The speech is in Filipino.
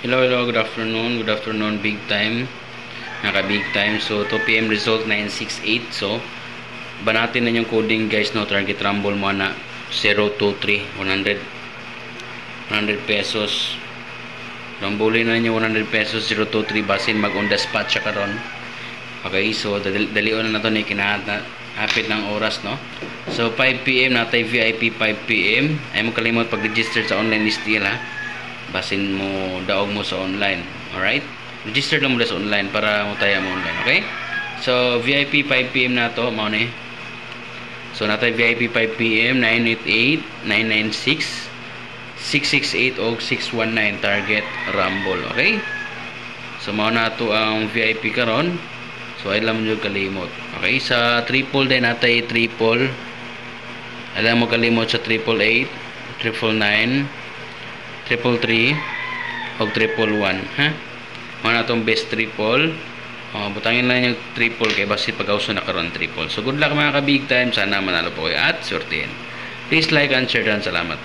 Hello, good afternoon, big time, naka-big time. So, 2 PM result 968. So, banatin na yung coding guys, no, target rumble mo na 023, 100 pesos. Rambulin na niyo 100 pesos, 023, basin mag on the spot siya karon. Okay, so, dalion na to ni kinahapit ng oras, no. So, 5 PM natay VIP 5 PM. Ay mo kalimot pag-register sa online list nila. Basin mo daog mo sa online. Alright? Register lang mo sa online para mo taya mo online. Okay? So, VIP 5 PM na to. Mao ni. So, natay VIP 5 PM 988, 996, 668 o 619 target rumble. Okay? So, mao na to ang VIP karon. So, ay lang mo kalimot. Okay? Sa triple din natay triple. Alam mo kalimot sa 888, 999, 333 o 111, ha? Mga itong best triple. Butangin lang yung triple kay basi pag-auso na karon triple. So good luck mga ka-big time. Sana manalo po kayo at sortihin. Please like and share dan. Salamat.